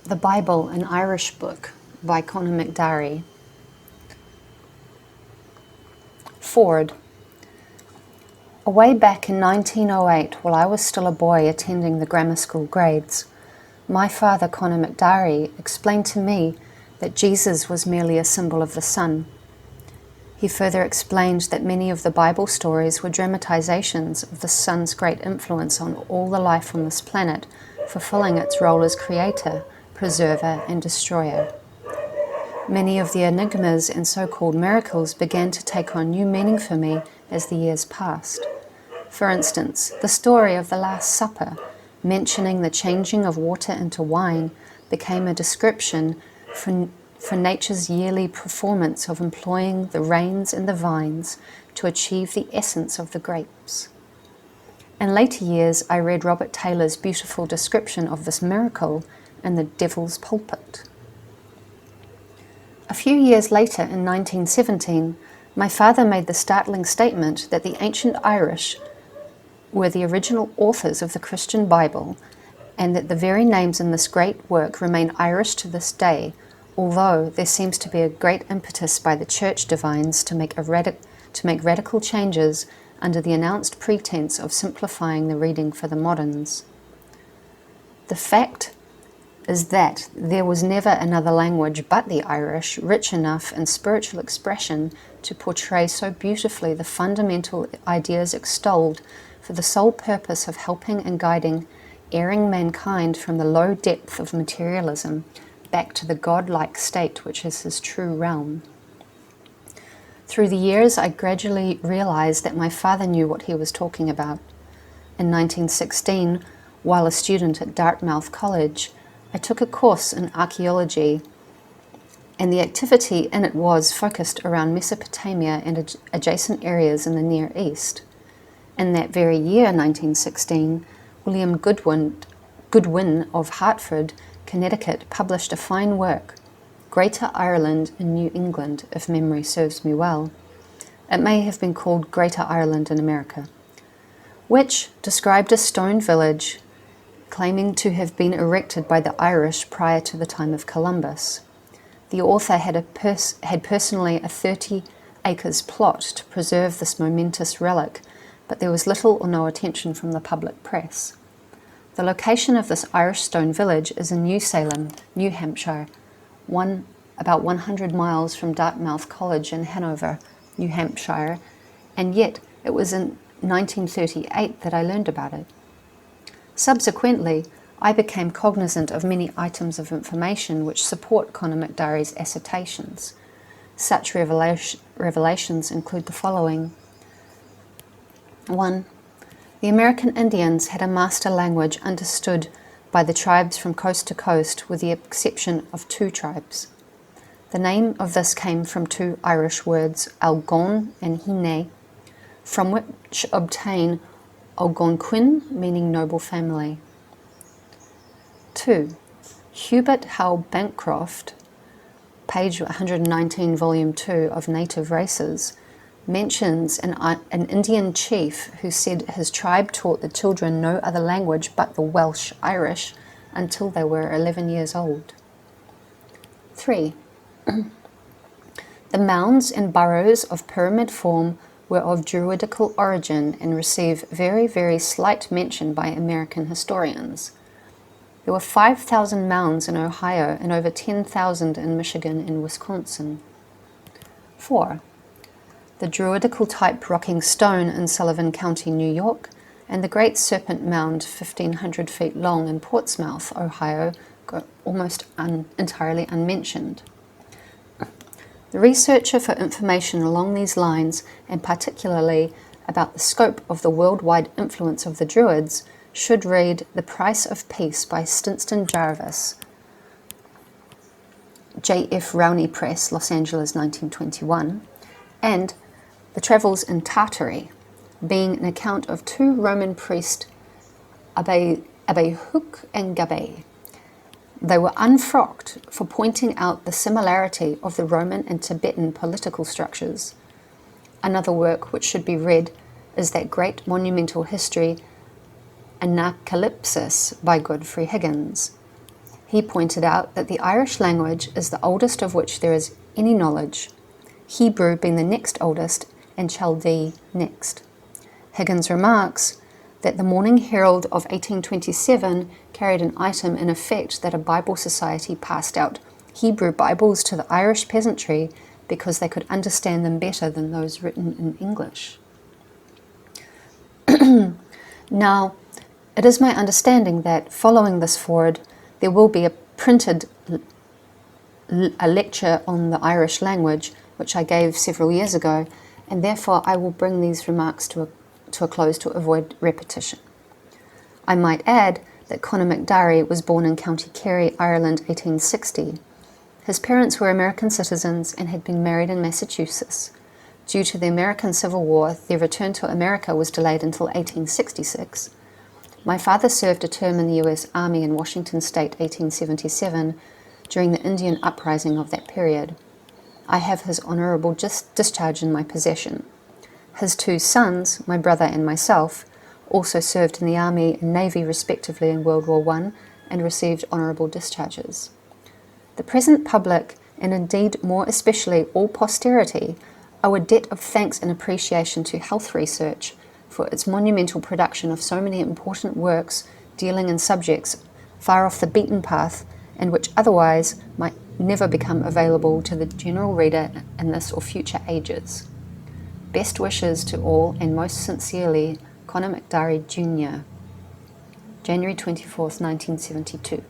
The Bible, an Irish Book by Conor MacDari. Forward. Away back in 1908, while I was still a boy attending the grammar school grades, my father, Conor MacDari, explained to me that Jesus was merely a symbol of the sun. He further explained that many of the Bible stories were dramatizations of the sun's great influence on all the life on this planet, fulfilling its role as creator, preserver, and destroyer. Many of the enigmas and so-called miracles began to take on new meaning for me as the years passed. For instance, the story of the Last Supper, mentioning the changing of water into wine, became a description for nature's yearly performance of employing the rains and the vines to achieve the essence of the grapes. In later years, I read Robert Taylor's beautiful description of this miracle in The Devil's Pulpit. A few years later, in 1917, my father made the startling statement that the ancient Irish were the original authors of the Christian Bible, and that the very names in this great work remain Irish to this day, although there seems to be a great impetus by the church divines to make radical changes under the announced pretense of simplifying the reading for the moderns. The fact is that there was never another language but the Irish rich enough in spiritual expression to portray so beautifully the fundamental ideas extolled for the sole purpose of helping and guiding erring mankind from the low depth of materialism back to the God-like state which is his true realm. Through the years, I gradually realized that my father knew what he was talking about. In 1916, while a student at Dartmouth College, I took a course in archaeology, and the activity in it was focused around Mesopotamia and adjacent areas in the Near East. In that very year, 1916, William Goodwin of Hartford, Connecticut, published a fine work, Greater Ireland in New England, if memory serves me well. It may have been called Greater Ireland in America, which described a stone village claiming to have been erected by the Irish prior to the time of Columbus. The author had personally a 30 acres plot to preserve this momentous relic, but there was little or no attention from the public press. The location of this Irish stone village is in New Salem, New Hampshire, about 100 miles from Dartmouth College in Hanover, New Hampshire, and yet it was in 1938 that I learned about it. Subsequently, I became cognizant of many items of information which support Conor MacDari's assertions. Such revelations include the following. 1. The American Indians had a master language understood by the tribes from coast to coast, with the exception of 2 tribes. The name of this came from 2 Irish words, Algon and Hine, from which obtain Algonquin, meaning noble family. 2. Hubert Howe Bancroft, page 119, volume 2 of Native Races, mentions an Indian chief who said his tribe taught the children no other language but the Welsh Irish until they were 11 years old. 3. The mounds and burrows of pyramid form were of Druidical origin and receive very, very slight mention by American historians. There were 5,000 mounds in Ohio and over 10,000 in Michigan and Wisconsin. 4. The Druidical type rocking stone in Sullivan County, New York, and the Great Serpent Mound, 1,500 feet long in Portsmouth, Ohio, go almost entirely unmentioned. The researcher for information along these lines, and particularly about the scope of the worldwide influence of the Druids, should read The Price of Peace by Stinston Jarvis, J.F. Rowney Press, Los Angeles, 1921, and The Travels in Tartary, being an account of 2 Roman priests, Abbe Huk and Gabet. They were unfrocked for pointing out the similarity of the Roman and Tibetan political structures. Another work which should be read is that great monumental history, Anacalypsis, by Godfrey Higgins. He pointed out that the Irish language is the oldest of which there is any knowledge, Hebrew being the next oldest and Chaldee next. Higgins remarks that the Morning Herald of 1827 carried an item in effect that a Bible society passed out Hebrew Bibles to the Irish peasantry because they could understand them better than those written in English. Now, it is my understanding that following this forward, there will be a printed a lecture on the Irish language, which I gave several years ago, and therefore I will bring these remarks to a close to avoid repetition. I might add that Conor MacDari was born in County Kerry, Ireland, 1860. His parents were American citizens and had been married in Massachusetts. Due to the American Civil War, their return to America was delayed until 1866. My father served a term in the U.S. Army in Washington State, 1877, during the Indian uprising of that period. I have his honorable discharge in my possession. His two sons, my brother and myself, also served in the Army and Navy respectively in World War I and received honorable discharges. The present public, and indeed more especially all posterity, owe a debt of thanks and appreciation to health research for its monumental production of so many important works dealing in subjects far off the beaten path and which otherwise might never become available to the general reader in this or future ages. Best wishes to all, and most sincerely, Conor MacDari Jr. January 24th, 1972.